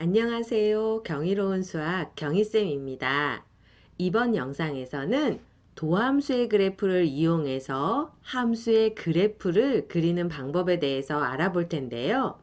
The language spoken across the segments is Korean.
안녕하세요. 경이로운 수학 경희쌤입니다. 이번 영상에서는 도함수의 그래프를 이용해서 함수의 그래프를 그리는 방법에 대해서 알아볼 텐데요.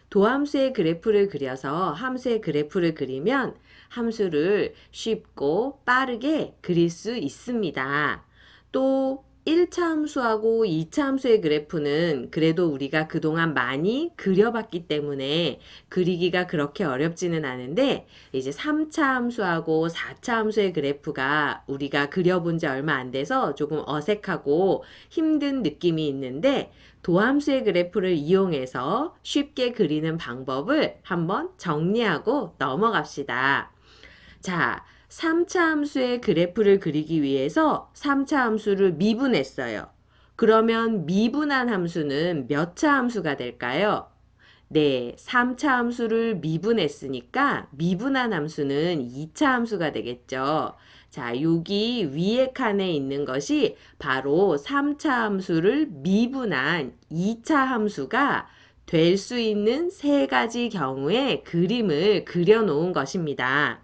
도함수의 그래프를 그려서 함수의 그래프를 그리면 함수를 쉽고 빠르게 그릴 수 있습니다. 또 1차 함수하고 2차 함수의 그래프는 그래도 우리가 그동안 많이 그려봤기 때문에 그리기가 그렇게 어렵지는 않은데 이제 3차 함수하고 4차 함수의 그래프가 우리가 그려본 지 얼마 안 돼서 조금 어색하고 힘든 느낌이 있는데 도함수의 그래프를 이용해서 쉽게 그리는 방법을 한번 정리하고 넘어갑시다. 자, 3차 함수의 그래프를 그리기 위해서 3차 함수를 미분했어요. 그러면 미분한 함수는 몇 차 함수가 될까요? 네, 3차 함수를 미분했으니까 미분한 함수는 2차 함수가 되겠죠. 자, 여기 위에 칸에 있는 것이 바로 3차 함수를 미분한 2차 함수가 될 수 있는 세 가지 경우의 그림을 그려놓은 것입니다.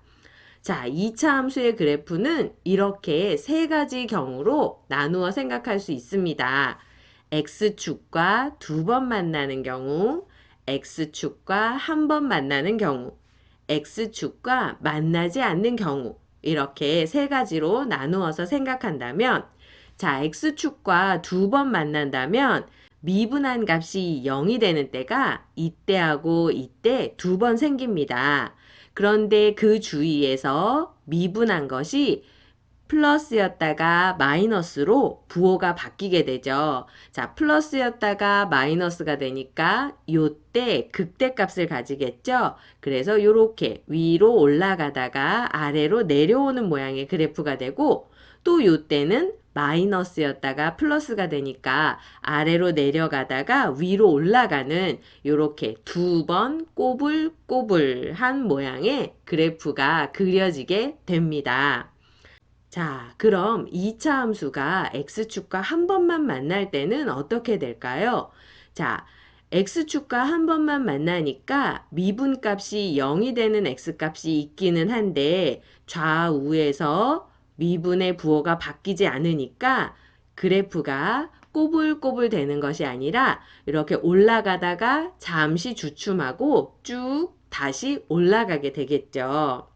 자, 2차 함수의 그래프는 이렇게 세 가지 경우로 나누어 생각할 수 있습니다. x축과 두 번 만나는 경우, x축과 한 번 만나는 경우, x축과 만나지 않는 경우, 이렇게 세 가지로 나누어서 생각한다면, 자, x축과 두 번 만난다면 미분한 값이 0이 되는 때가 이때하고 이때 두 번 생깁니다. 그런데 그 주위에서 미분한 것이 플러스였다가 마이너스로 부호가 바뀌게 되죠. 자, 플러스였다가 마이너스가 되니까 요때 극대값을 가지겠죠. 그래서 이렇게 위로 올라가다가 아래로 내려오는 모양의 그래프가 되고 또 요때는 마이너스였다가 플러스가 되니까 아래로 내려가다가 위로 올라가는 이렇게 두 번 꼬불꼬불한 모양의 그래프가 그려지게 됩니다. 자, 그럼 2차 함수가 x축과 한 번만 만날 때는 어떻게 될까요? 자, x축과 한 번만 만나니까 미분값이 0이 되는 x값이 있기는 한데 좌우에서 미분의 부호가 바뀌지 않으니까 그래프가 꼬불꼬불 되는 것이 아니라 이렇게 올라가다가 잠시 주춤하고 쭉 다시 올라가게 되겠죠.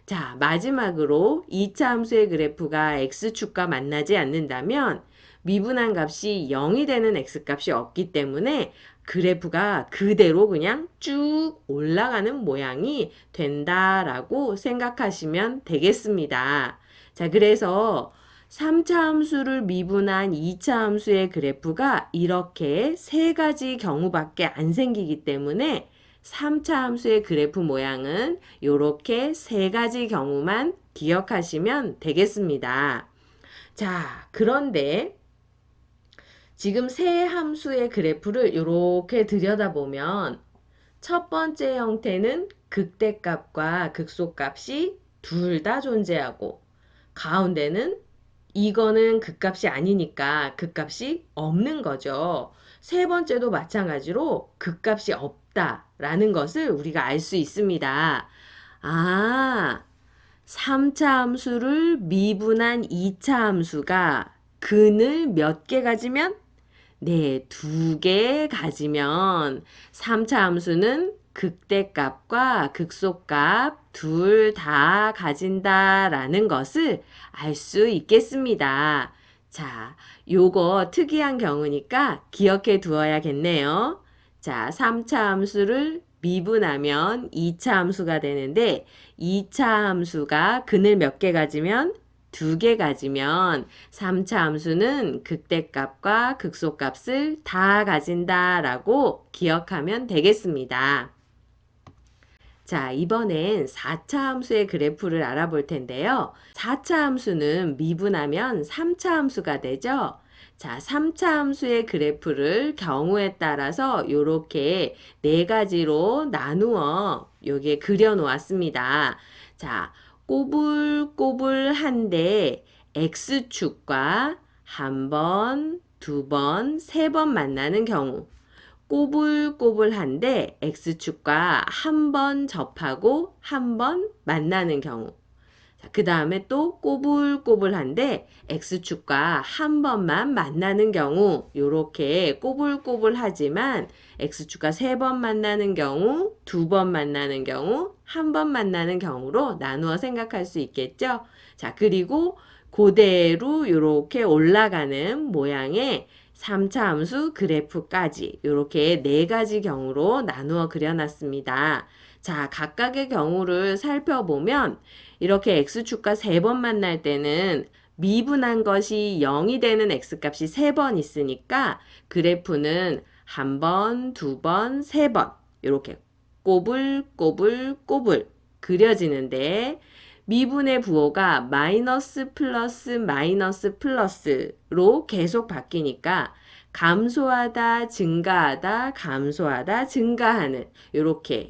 자, 마지막으로 2차 함수의 그래프가 x축과 만나지 않는다면 미분한 값이 0이 되는 x값이 없기 때문에 그래프가 그대로 그냥 쭉 올라가는 모양이 된다라고 생각하시면 되겠습니다. 자, 그래서 3차 함수를 미분한 2차 함수의 그래프가 이렇게 세 가지 경우밖에 안 생기기 때문에 3차 함수의 그래프 모양은 이렇게 세 가지 경우만 기억하시면 되겠습니다. 자, 그런데 지금 세 함수의 그래프를 이렇게 들여다보면 첫 번째 형태는 극대값과 극소값이 둘 다 존재하고 가운데는 이거는 극값이 아니니까 극값이 없는 거죠. 세 번째도 마찬가지로 극값이 없다라는 것을 우리가 알 수 있습니다. 아, 3차 함수를 미분한 2차 함수가 근을 몇 개 가지면 네, 두 개 가지면 3차 함수는 극대값과 극소값 둘 다 가진다라는 것을 알 수 있겠습니다. 자, 요거 특이한 경우니까 기억해 두어야겠네요. 자, 3차 함수를 미분하면 2차 함수가 되는데 2차 함수가 근을 몇 개 가지면 두 개 가지면 3차 함수는 극대값과 극소값을 다 가진다라고 기억하면 되겠습니다. 자, 이번엔 4차 함수의 그래프를 알아볼 텐데요. 4차 함수는 미분하면 3차 함수가 되죠. 자, 3차 함수의 그래프를 경우에 따라서 이렇게 네 가지로 나누어 여기에 그려 놓았습니다. 자, 꼬불꼬불한데 x축과 한 번, 두 번, 세 번 만나는 경우 꼬불꼬불한데 X축과 한 번 접하고 한 번 만나는 경우. 그 다음에 또 꼬불꼬불한데 X축과 한 번만 만나는 경우, 요렇게 꼬불꼬불하지만 X축과 세 번 만나는 경우, 두 번 만나는 경우, 한 번 만나는 경우로 나누어 생각할 수 있겠죠. 자, 그리고 그대로 요렇게 올라가는 모양의 3차 함수 그래프까지 요렇게 네 가지 경우로 나누어 그려놨습니다. 자, 각각의 경우를 살펴보면 이렇게 x축과 세 번 만날 때는 미분한 것이 0이 되는 x값이 세 번 있으니까 그래프는 한 번, 두 번, 세 번 이렇게 꼬불꼬불꼬불 그려지는데 미분의 부호가 마이너스 플러스 마이너스 플러스로 계속 바뀌니까 감소하다 증가하다 감소하다 증가하는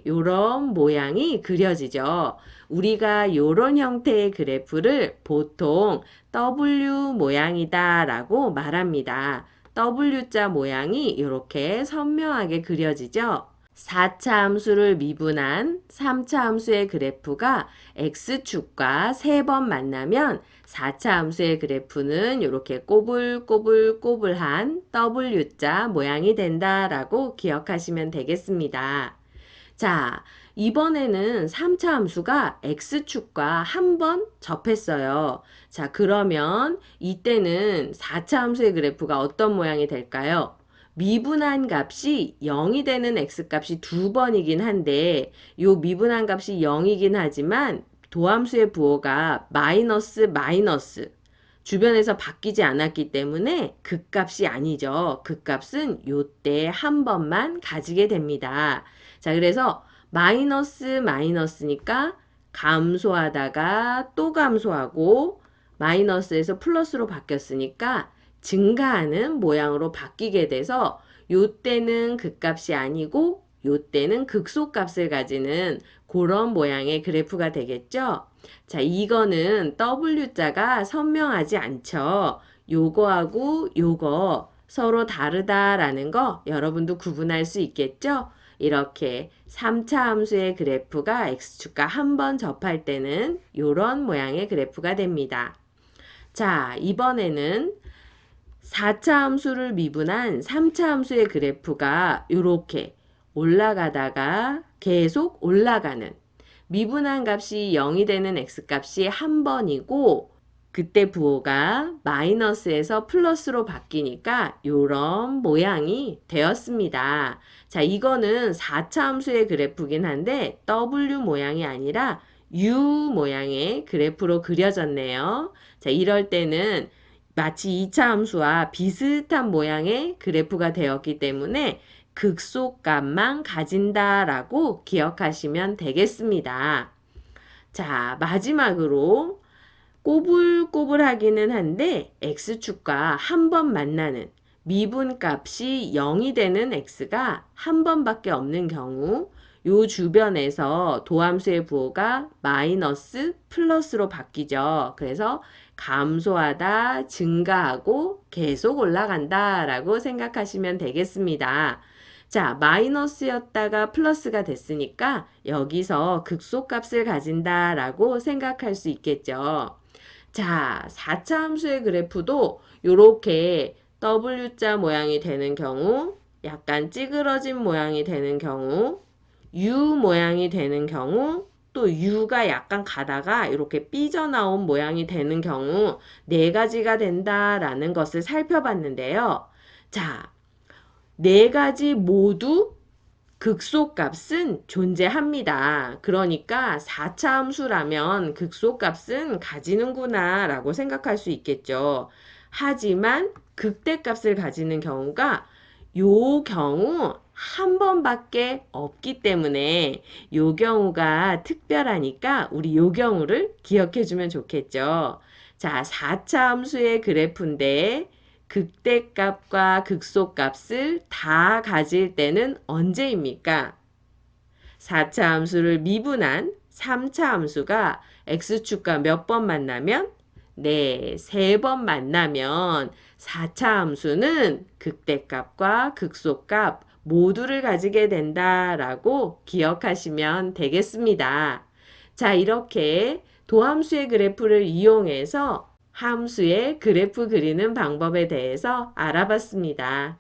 요런 모양이 그려지죠. 우리가 요런 형태의 그래프를 보통 W 모양이다 라고 말합니다. W자 모양이 이렇게 선명하게 그려지죠. 4차 함수를 미분한 3차 함수의 그래프가 X축과 세 번 만나면 4차 함수의 그래프는 이렇게 꼬불꼬불꼬불한 W자 모양이 된다라고 기억하시면 되겠습니다. 자, 이번에는 3차 함수가 X축과 한 번 접했어요. 자, 그러면 이때는 4차 함수의 그래프가 어떤 모양이 될까요? 미분한 값이 0이 되는 x값이 두 번이긴 한데 요 미분한 값이 0이긴 하지만 도함수의 부호가 마이너스 마이너스 주변에서 바뀌지 않았기 때문에 극값이 아니죠. 극값은 요때 한 번만 가지게 됩니다. 자, 그래서 마이너스 마이너스니까 감소하다가 또 감소하고 마이너스에서 플러스로 바뀌었으니까 증가하는 모양으로 바뀌게 돼서 요때는 극값이 아니고 요때는 극소값을 가지는 그런 모양의 그래프가 되겠죠. 자, 이거는 W자가 선명하지 않죠. 요거하고 요거 서로 다르다라는 거 여러분도 구분할 수 있겠죠? 이렇게 3차 함수의 그래프가 X축과 한 번 접할 때는 요런 모양의 그래프가 됩니다. 자, 이번에는 4차 함수를 미분한 3차 함수의 그래프가 이렇게 올라가다가 계속 올라가는 미분한 값이 0이 되는 x값이 한 번이고 그때 부호가 마이너스에서 플러스로 바뀌니까 이런 모양이 되었습니다. 자, 이거는 4차 함수의 그래프긴 한데 W 모양이 아니라 U 모양의 그래프로 그려졌네요. 자, 이럴 때는 마치 2차 함수와 비슷한 모양의 그래프가 되었기 때문에 극소값만 가진다라고 기억하시면 되겠습니다. 자, 마지막으로 꼬불꼬불하기는 한데 x축과 한 번 만나는 미분값이 0이 되는 x가 한 번밖에 없는 경우 요 주변에서 도함수의 부호가 마이너스 플러스로 바뀌죠. 그래서 감소하다 증가하고 계속 올라간다 라고 생각하시면 되겠습니다. 자, 마이너스였다가 플러스가 됐으니까 여기서 극소값을 가진다 라고 생각할 수 있겠죠. 자, 4차 함수의 그래프도 이렇게 W자 모양이 되는 경우, 약간 찌그러진 모양이 되는 경우, U 모양이 되는 경우, 또 U가 약간 가다가 이렇게 삐져나온 모양이 되는 경우 네 가지가 된다라는 것을 살펴봤는데요. 자, 네 가지 모두 극소값은 존재합니다. 그러니까 4차 함수라면 극소값은 가지는구나 라고 생각할 수 있겠죠. 하지만 극대값을 가지는 경우가 요 경우 한 번밖에 없기 때문에 요 경우가 특별하니까 우리 요 경우를 기억해 주면 좋겠죠. 자, 4차 함수의 그래프인데 극대값과 극소값을 다 가질 때는 언제입니까? 4차 함수를 미분한 3차 함수가 x축과 몇 번 만나면? 네, 세 번 만나면 4차 함수는 극대값과 극소값 모두를 가지게 된다라고 기억하시면 되겠습니다. 자, 이렇게 도함수의 그래프를 이용해서 함수의 그래프 그리는 방법에 대해서 알아봤습니다.